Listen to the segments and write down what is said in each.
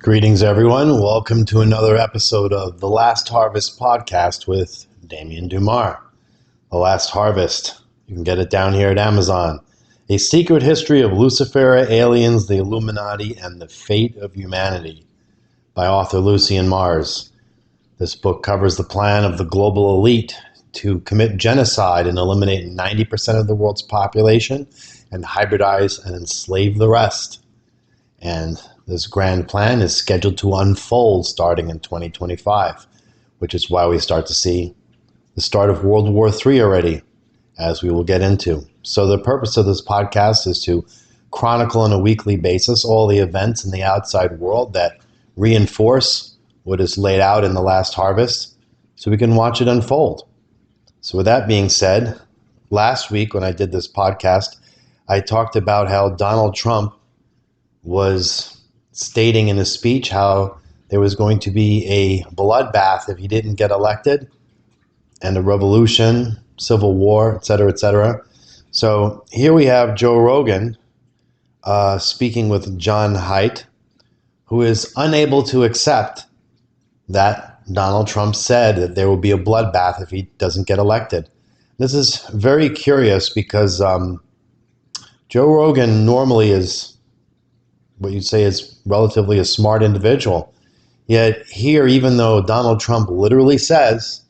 Greetings, everyone. Welcome to another episode of The Last Harvest podcast with Damien Dumar. The Last Harvest. You can get it down here at Amazon. A Secret History of Lucifer, Aliens, the Illuminati, and the Fate of Humanity by author Lucien Mars. This book covers the plan of the global elite to commit genocide and eliminate 90% of the world's population and hybridize and enslave the rest. And this grand plan is scheduled to unfold starting in 2025, which is why we start to see the start of World War III already, as we will get into. So the purpose of this podcast is to chronicle on a weekly basis all the events in the outside world that reinforce what is laid out in The Last Harvest so we can watch it unfold. So with that being said, last week when I did this podcast, I talked about how Donald Trump was stating in a speech how there was going to be a bloodbath if he didn't get elected, and a revolution, civil war, etc., etc. So here we have Joe Rogan speaking with John Haidt, who is unable to accept that Donald Trump said that there will be a bloodbath if he doesn't get elected. This is very curious because Joe Rogan normally is what you'd say is relatively a smart individual. Yet here, even though Donald Trump literally says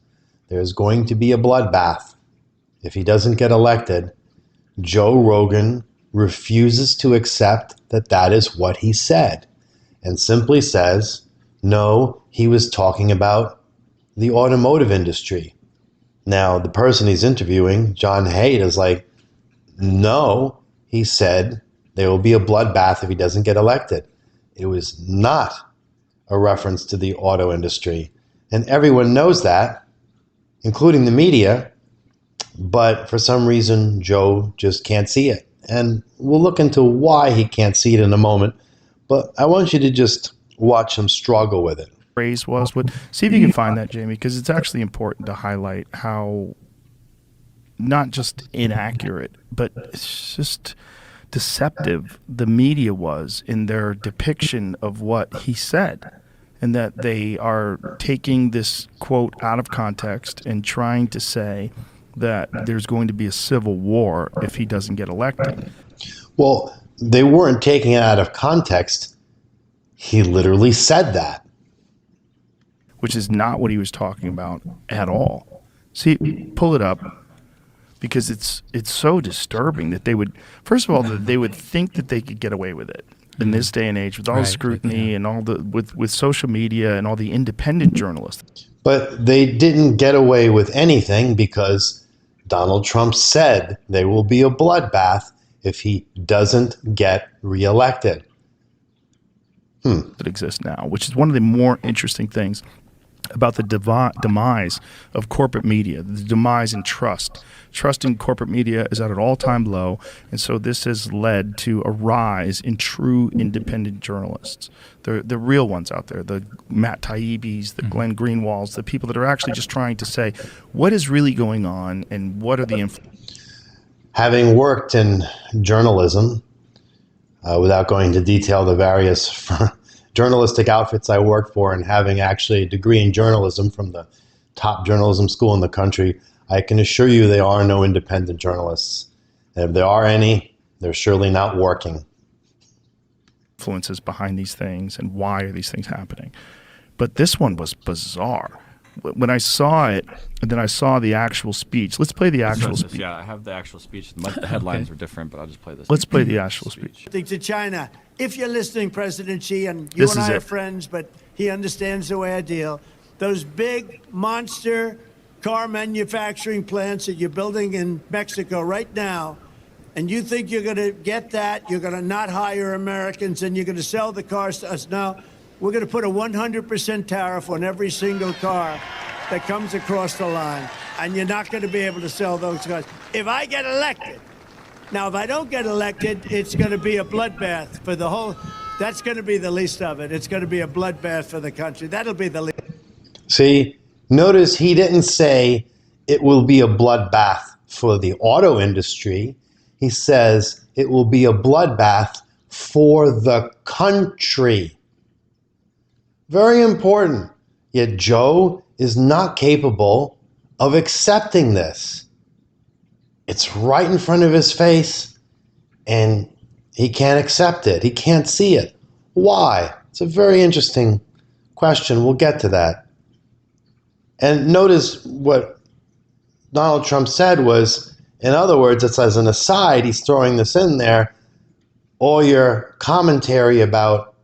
there's going to be a bloodbath if he doesn't get elected, Joe Rogan refuses to accept that that is what he said and simply says, no, he was talking about the automotive industry. Now, the person he's interviewing, John Haidt, is like, no, he said there will be a bloodbath if he doesn't get elected. It was not a reference to the auto industry. And everyone knows that, including the media, but for some reason, Joe just can't see it. And we'll look into why he can't see it in a moment, but I want you to just watch him struggle with it. Phrase was, but see if you can find that, Jamie, because it's actually important to highlight how not just inaccurate, but it's just deceptive the media was in their depiction of what he said, and that they are taking this quote out of context and trying to say that there's going to be a civil war if he doesn't get elected. Well, they weren't taking it out of context. He literally said that. Which is not what he was talking about at all. See, pull it up. Because it's so disturbing that they would, first of all, that they would think that they could get away with it in this day and age with all the scrutiny and all the with social media and all the independent journalists. But they didn't get away with anything because Donald Trump said there will be a bloodbath if he doesn't get reelected. That exists now, which is one of the more interesting things about the demise of corporate media, the demise in trust. Trust in corporate media is at an all-time low, and so this has led to a rise in true independent journalists, the real ones out there, the Matt Taibbis, the Glenn Greenwalds, the people that are actually just trying to say what is really going on and what are the Having worked in journalism, without going into detail the various journalistic outfits I worked for, and having actually a degree in journalism from the top journalism school in the country, I can assure you there are no independent journalists. And if there are any, they're surely not working. Influences behind these things and why are these things happening. But this one was bizarre. When I saw it, and then I saw the actual speech. Let's play the actual speech. Yeah, I have the actual speech. The headlines were different, but I'll just play this. Let's play the actual speech. To China, if you're listening, President Xi, and you and I are friends, but he understands the way I deal, those big monster car manufacturing plants that you're building in Mexico right now, and you think you're going to get that, you're going to not hire Americans, and you're going to sell the cars to us. Now, we're going to put a 100% tariff on every single car that comes across the line, and you're not going to be able to sell those cars. If I get elected, now if I don't get elected, it's going to be a bloodbath for the whole, that's going to be the least of it. It's going to be a bloodbath for the country. That'll be the least. See, notice he didn't say it will be a bloodbath for the auto industry. He says it will be a bloodbath for the country. Very important. Yet Joe is not capable of accepting this. It's right in front of his face, and he can't accept it. He can't see it. Why? It's a very interesting question. We'll get to that. And notice what Donald Trump said was, in other words, it's as an aside, he's throwing this in there, all your commentary about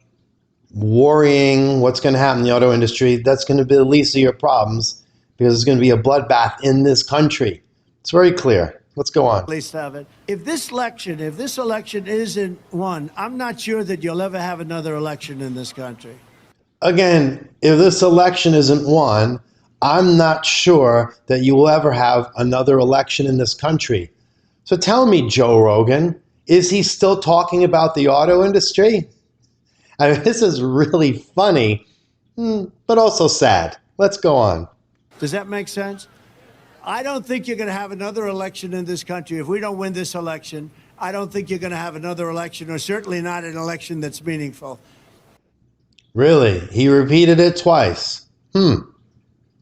worrying what's going to happen in the auto industry, that's going to be the least of your problems because it's going to be a bloodbath in this country. It's very clear. Let's go on. At least have it. If this election isn't won, I'm not sure that you'll ever have another election in this country. Again, if this election isn't won, I'm not sure that you will ever have another election in this country. So tell me, Joe Rogan, is he still talking about the auto industry? I mean, this is really funny, but also sad. Let's go on. Does that make sense? I don't think you're going to have another election in this country. If we don't win this election, I don't think you're going to have another election, or certainly not an election that's meaningful. Really? He repeated it twice.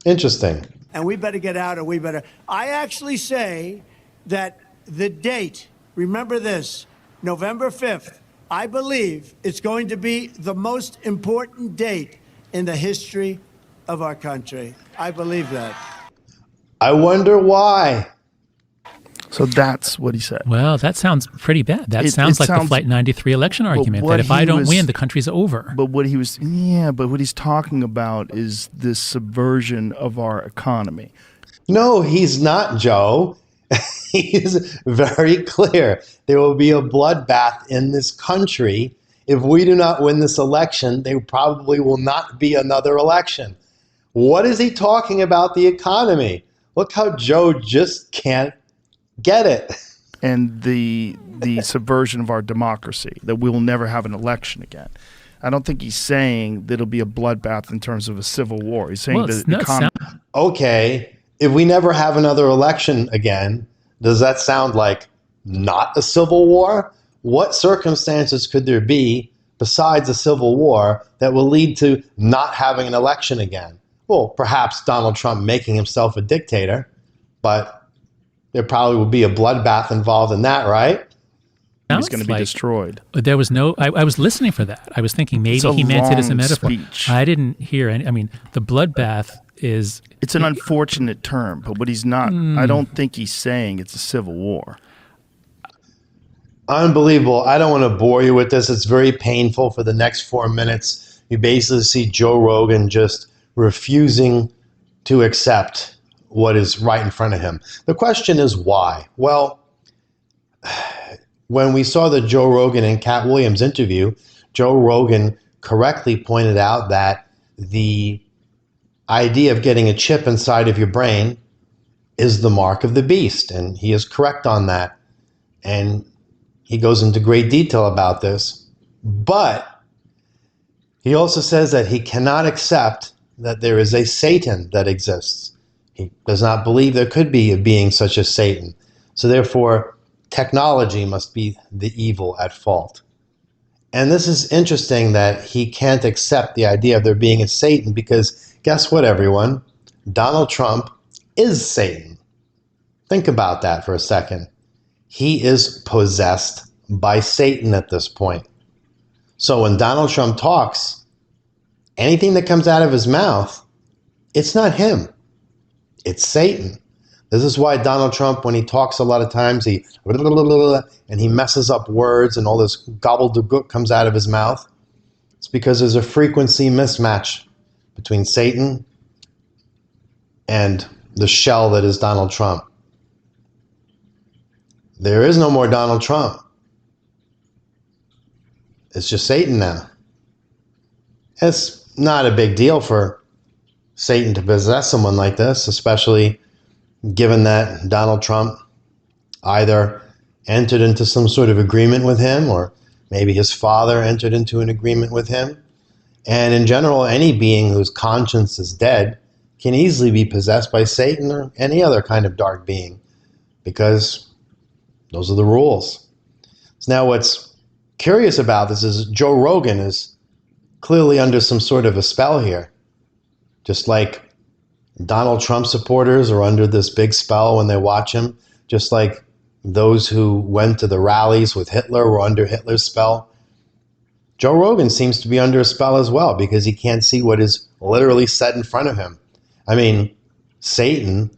Interesting. And we better get out, or we better. I actually say that the date, remember this, November 5th, I believe it's going to be the most important date in the history of our country. I believe that. I wonder why. So that's what he said. Well, that sounds pretty bad. That sounds like the Flight 93 election argument, that if I don't win, the country's over. But what he's talking about is this subversion of our economy. No, he's not, Joe. He's very clear. There will be a bloodbath in this country. If we do not win this election, there probably will not be another election. What is he talking about the economy? Look how Joe just can't get it. And the subversion of our democracy, that we will never have an election again. I don't think he's saying that it'll be a bloodbath in terms of a civil war. He's saying that the economy. Okay, if we never have another election again, does that sound like not a civil war? What circumstances could there be besides a civil war that will lead to not having an election again? Well, perhaps Donald Trump making himself a dictator, but there probably will be a bloodbath involved in that, right? He's going to be destroyed. There was no. I was listening for that. I was thinking maybe he meant it as a metaphor. Speech. I didn't hear any. I mean, the bloodbath is. It's an unfortunate term, but what he's not. I don't think he's saying it's a civil war. Unbelievable. I don't want to bore you with this. It's very painful for the next 4 minutes. You basically see Joe Rogan just refusing to accept what is right in front of him. The question is why? Well, when we saw the Joe Rogan and Cat Williams interview, Joe Rogan correctly pointed out that the idea of getting a chip inside of your brain is the mark of the beast, and he is correct on that. And he goes into great detail about this. But he also says that he cannot accept that there is a Satan that exists. He does not believe there could be a being such as Satan. So therefore, technology must be the evil at fault. And this is interesting that he can't accept the idea of there being a Satan because guess what, everyone? Donald Trump is Satan. Think about that for a second. He is possessed by Satan at this point. So when Donald Trump talks, anything that comes out of his mouth, it's not him. It's Satan. This is why Donald Trump, when he talks a lot of times, he messes up words and all this gobbledygook comes out of his mouth. It's because there's a frequency mismatch between Satan and the shell that is Donald Trump. There is no more Donald Trump. It's just Satan now. It's not a big deal for Satan to possess someone like this, especially given that Donald Trump either entered into some sort of agreement with him or maybe his father entered into an agreement with him. And in general, any being whose conscience is dead can easily be possessed by Satan or any other kind of dark being because those are the rules. So now what's curious about this is Joe Rogan is clearly under some sort of a spell here. Just like Donald Trump supporters are under this big spell when they watch him, just like those who went to the rallies with Hitler were under Hitler's spell. Joe Rogan seems to be under a spell as well because he can't see what is literally set in front of him. I mean, Satan,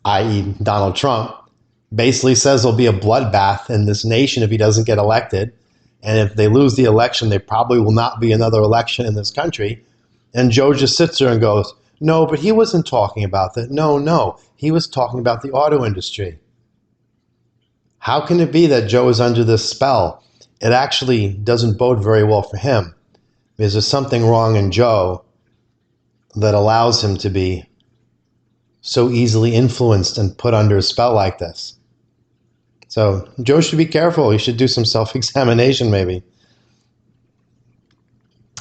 i.e. Donald Trump, basically says there'll be a bloodbath in this nation if he doesn't get elected. And if they lose the election, there probably will not be another election in this country. And Joe just sits there and goes, no, but he wasn't talking about that. No, he was talking about the auto industry. How can it be that Joe is under this spell? It actually doesn't bode very well for him because there's something wrong in Joe that allows him to be so easily influenced and put under a spell like this. So Joe should be careful. He should do some self-examination maybe.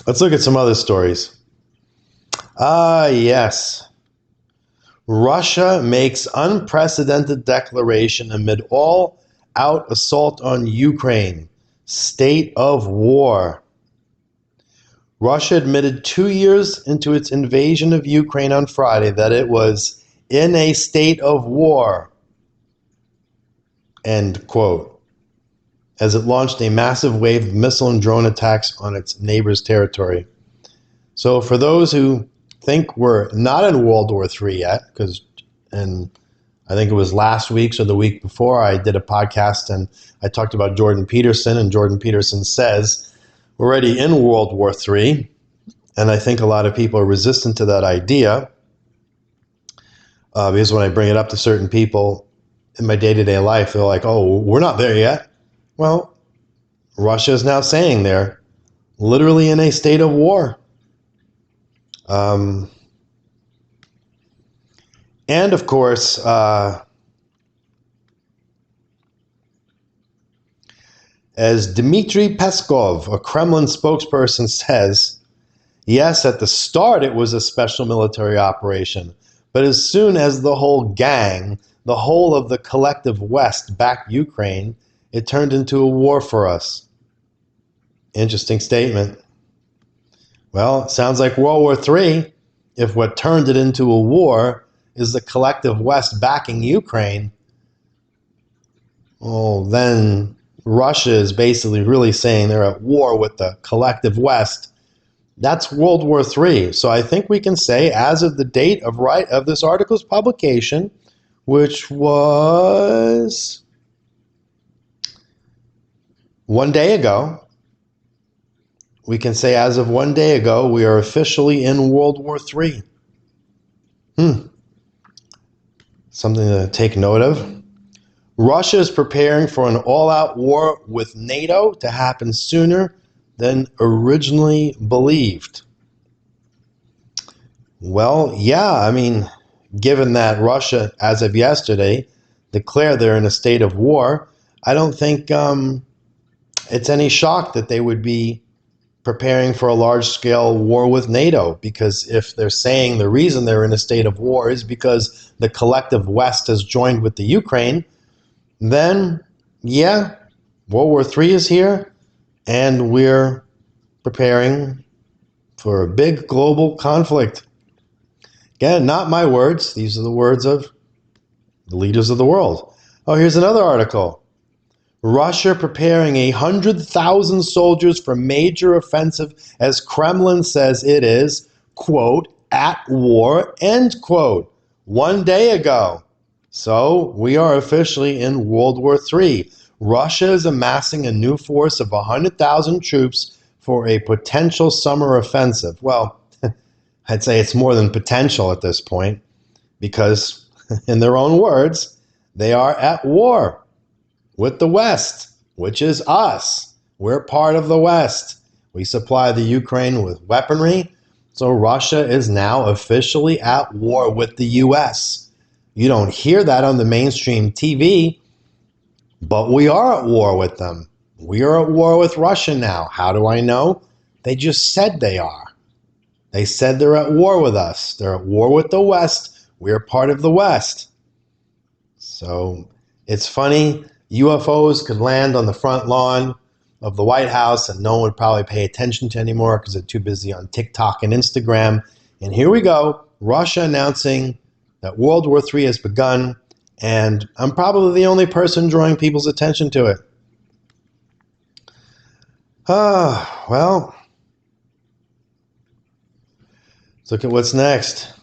Let's look at some other stories. Yes. Russia makes unprecedented declaration amid all-out assault on Ukraine. State of war. Russia admitted 2 years into its invasion of Ukraine on Friday that it was in a state of war. End quote. As it launched a massive wave of missile and drone attacks on its neighbor's territory. So for those who think we're not in World War III yet, and I think it was last week or the week before, I did a podcast and I talked about Jordan Peterson, and Jordan Peterson says we're already in World War III, and I think a lot of people are resistant to that idea because when I bring it up to certain people in my day-to-day life, they're like, oh, we're not there yet. Well, Russia is now saying they're literally in a state of war. And of course, as Dmitry Peskov, a Kremlin spokesperson, says, yes, at the start it was a special military operation, but as soon as the whole gang, the whole of the collective West backed Ukraine, it turned into a war for us. Interesting statement. Well, it sounds like World War III, if what turned it into a war is the collective West backing Ukraine. Well, then Russia is basically really saying they're at war with the collective West. That's World War III. So I think we can say, as of the date of this article's publication, which was 1 day ago, we can say as of 1 day ago, we are officially in World War III. Something to take note of. Russia is preparing for an all-out war with NATO to happen sooner than originally believed. Well, yeah, I mean, given that Russia, as of yesterday, declared they're in a state of war, I don't think it's any shock that they would be preparing for a large-scale war with NATO, because if they're saying the reason they're in a state of war is because the collective West has joined with the Ukraine, then, yeah, World War III is here, and we're preparing for a big global conflict. Again, not my words. These are the words of the leaders of the world. Oh, here's another article. Russia preparing 100,000 soldiers for major offensive as Kremlin says it is, quote, at war, end quote, 1 day ago. So we are officially in World War III. Russia is amassing a new force of 100,000 troops for a potential summer offensive. Well, I'd say it's more than potential at this point because, in their own words, they are at war with the West, which is us. We're part of the West. We supply the Ukraine with weaponry, so Russia is now officially at war with the U.S. You don't hear that on the mainstream TV, but we are at war with them. We are at war with Russia now. How do I know? They just said they are. They said they're at war with us. They're at war with the West. We're part of the West. So it's funny. UFOs could land on the front lawn of the White House, and no one would probably pay attention to anymore because they're too busy on TikTok and Instagram. And here we go, Russia announcing that World War III has begun, and I'm probably the only person drawing people's attention to it. Well, let's look at what's next.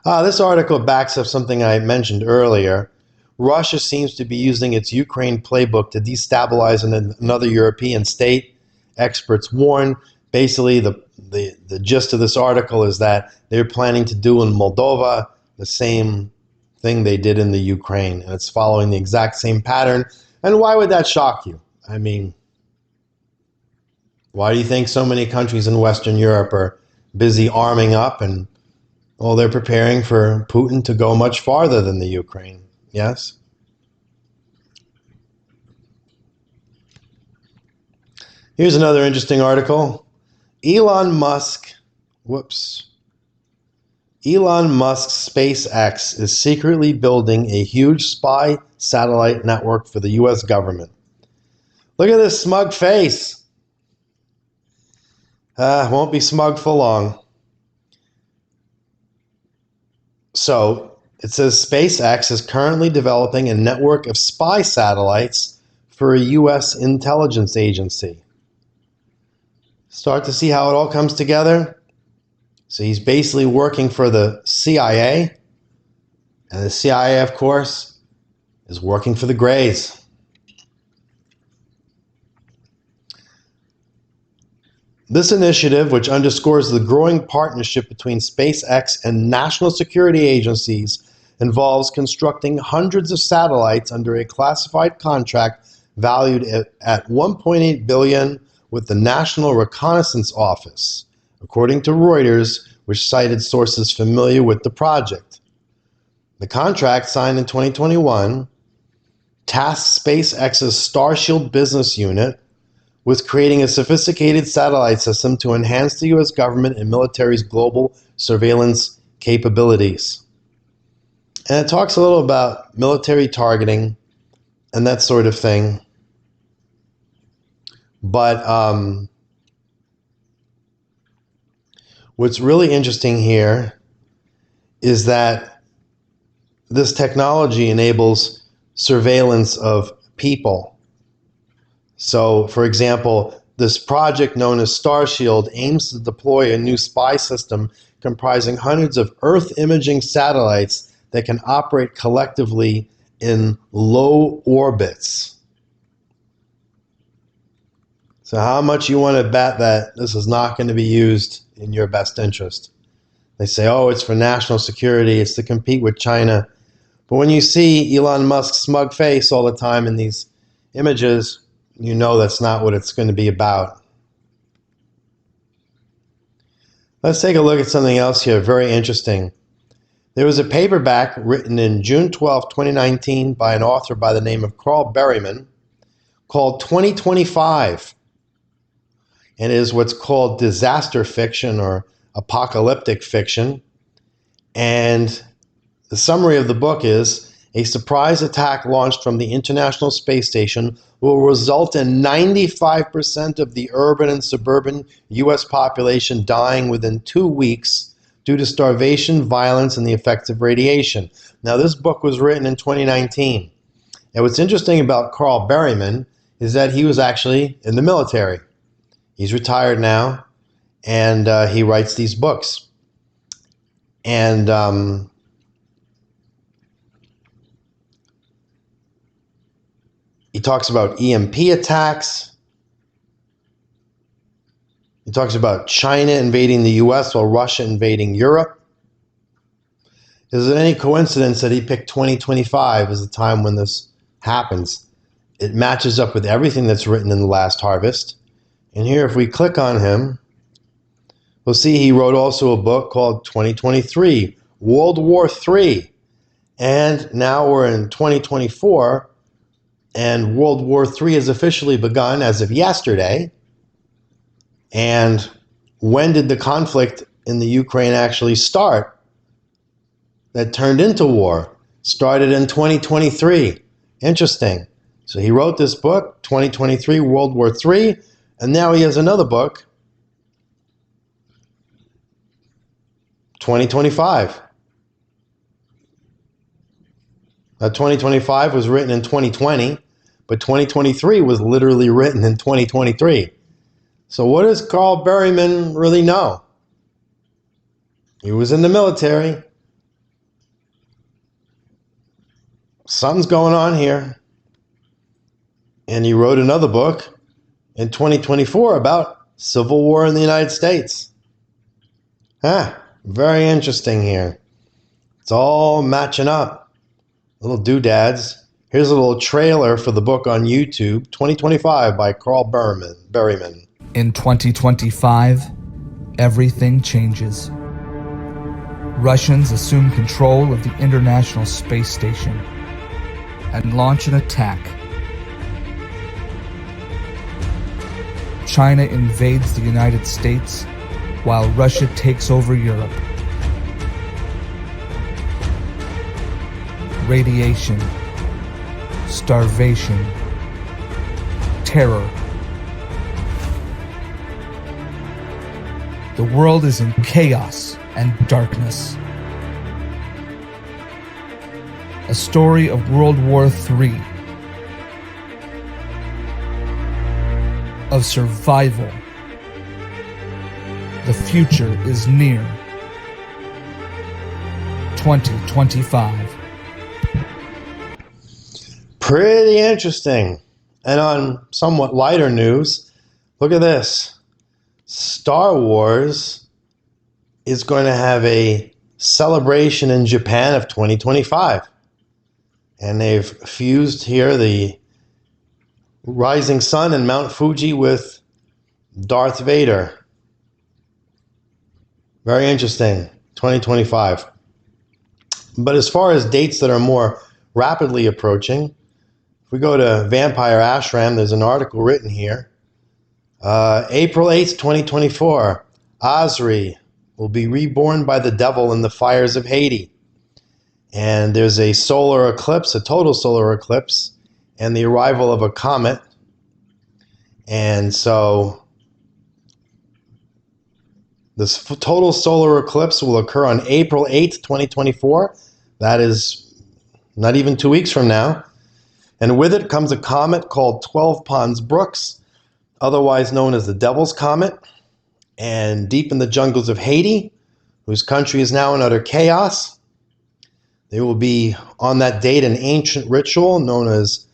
This article backs up something I mentioned earlier. Russia seems to be using its Ukraine playbook to destabilize another European state. Experts warn. Basically, the gist of this article is that they're planning to do in Moldova the same thing they did in the Ukraine, and it's following the exact same pattern. And why would that shock you? I mean, why do you think so many countries in Western Europe are busy arming up and, well, they're preparing for Putin to go much farther than the Ukraine? Yes? Here's another interesting article. Elon Musk's SpaceX is secretly building a huge spy satellite network for the U.S. government. Look at this smug face. Won't be smug for long. So, it says SpaceX is currently developing a network of spy satellites for a U.S. intelligence agency. Start to see how it all comes together. So he's basically working for the CIA, and the CIA, of course, is working for the Greys. This initiative, which underscores the growing partnership between SpaceX and national security agencies, involves constructing hundreds of satellites under a classified contract valued at $1.8 billion with the National Reconnaissance Office, according to Reuters, which cited sources familiar with the project. The contract, signed in 2021, tasked SpaceX's Starshield business unit with creating a sophisticated satellite system to enhance the U.S. government and military's global surveillance capabilities. And it talks a little about military targeting and that sort of thing. But what's really interesting here is that this technology enables surveillance of people. So, for example, this project known as Starshield aims to deploy a new spy system comprising hundreds of Earth imaging satellites that can operate collectively in low orbits. So how much you want to bet that this is not going to be used in your best interest? They say, oh, it's for national security, it's to compete with China. But when you see Elon Musk's smug face all the time in these images, you know that's not what it's going to be about. Let's take a look at something else here, very interesting. There was a paperback written in June 12, 2019 by an author by the name of Carl Berryman called 2025. And it is what's called disaster fiction or apocalyptic fiction. And the summary of the book is, a surprise attack launched from the International Space Station will result in 95% of the urban and suburban U.S. population dying within 2 weeks due to starvation, violence, and the effects of radiation. Now, this book was written in 2019. And what's interesting about Carl Berryman is that he was actually in the military. He's retired now, and he writes these books. And he talks about EMP attacks. He talks about China invading the U.S. while Russia invading Europe. Is it any coincidence that he picked 2025 as the time when this happens? It matches up with everything that's written in The Last Harvest. And here, if we click on him, we'll see he wrote also a book called 2023, World War III. And now we're in 2024, and World War III has officially begun as of yesterday. And when did the conflict in the Ukraine actually start that turned into war? Started in 2023. Interesting. So he wrote this book, 2023, World War III, and now he has another book, 2025. Now, 2025 was written in 2020, but 2023 was literally written in 2023. So what does Carl Berryman really know? He was in the military. Something's going on here. And he wrote another book in 2024 about civil war in the United States. Very interesting here. It's all matching up. Little doodads. Here's a little trailer for the book on YouTube, 2025 by Carl Berryman. In 2025, everything changes. Russians assume control of the International Space Station and launch an attack. China invades the United States while Russia takes over Europe. Radiation, starvation, terror. The world is in chaos and darkness. A story of World War III. Of survival. The future is near. 2025. Pretty interesting. And on somewhat lighter news, look at this. Star Wars is going to have a celebration in Japan of 2025. And they've fused here the rising sun and Mount Fuji with Darth Vader. Very interesting. 2025. But as far as dates that are more rapidly approaching, if we go to Vampire Ashram, there's an article written here. April 8th, 2024, Osri will be reborn by the devil in the fires of Hades. And there's a solar eclipse, a total solar eclipse, and the arrival of a comet. And so this total solar eclipse will occur on April 8th, 2024. That is not even 2 weeks from now. And with it comes a comet called 12 Ponds Brooks, otherwise known as the Devil's Comet. And deep in the jungles of Haiti, whose country is now in utter chaos, there will be on that date an ancient ritual known as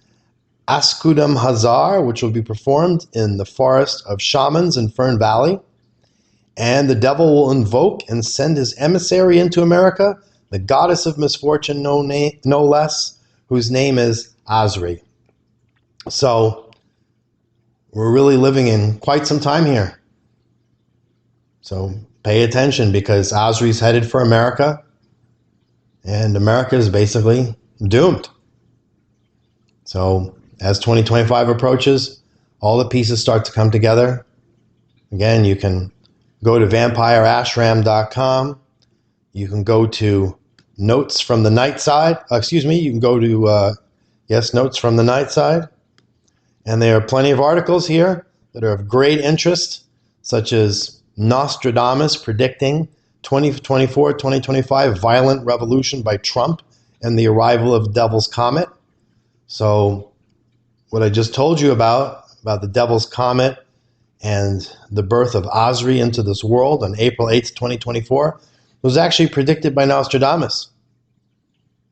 Askudam Hazar, which will be performed in the forest of shamans in Fern Valley. And the devil will invoke and send his emissary into America, the goddess of misfortune, no less, whose name is Osri. So we're really living in quite some time here. So pay attention, because Osri's headed for America, and America is basically doomed. So as 2025 approaches, all the pieces start to come together. Again, you can go to vampireashram.com. You can go to Notes from the Night Side. You can go to, Notes from the Night Side. And there are plenty of articles here that are of great interest, such as Nostradamus predicting 2024-2025 violent revolution by Trump and the arrival of Devil's Comet. So what I just told you about the Devil's Comet and the birth of Osri into this world on April 8th, 2024, was actually predicted by Nostradamus.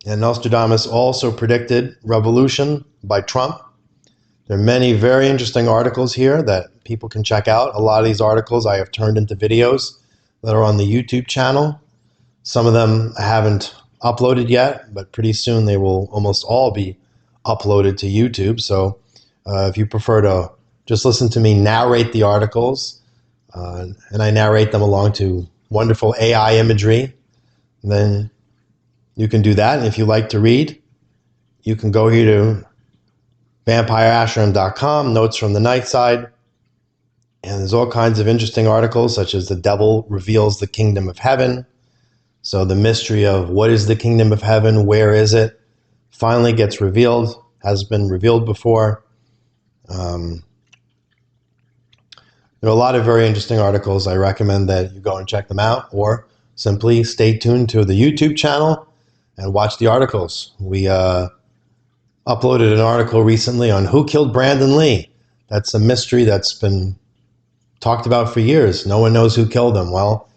And Nostradamus also predicted revolution by Trump. There are many very interesting articles here that people can check out. A lot of these articles I have turned into videos that are on the YouTube channel. Some of them I haven't uploaded yet, but pretty soon they will almost all be uploaded to YouTube. So if you prefer to just listen to me narrate the articles, and I narrate them along to wonderful AI imagery, then you can do that. And if you like to read, you can go here to vampireashram.com, Notes from the Night Side, and there's all kinds of interesting articles, such as The Devil Reveals the Kingdom of Heaven. So the mystery of what is the Kingdom of Heaven, where is it, finally gets revealed, has been revealed before. There are a lot of very interesting articles. I recommend that you go and check them out, or simply stay tuned to the YouTube channel and watch the articles. We uploaded an article recently on who killed Brandon Lee. That's a mystery that's been talked about for years. No one knows who killed him. Well,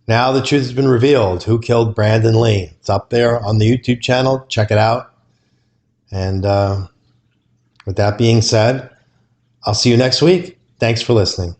now the truth has been revealed. Who killed Brandon Lee? It's up there on the YouTube channel. Check it out. And with that being said, I'll see you next week. Thanks for listening.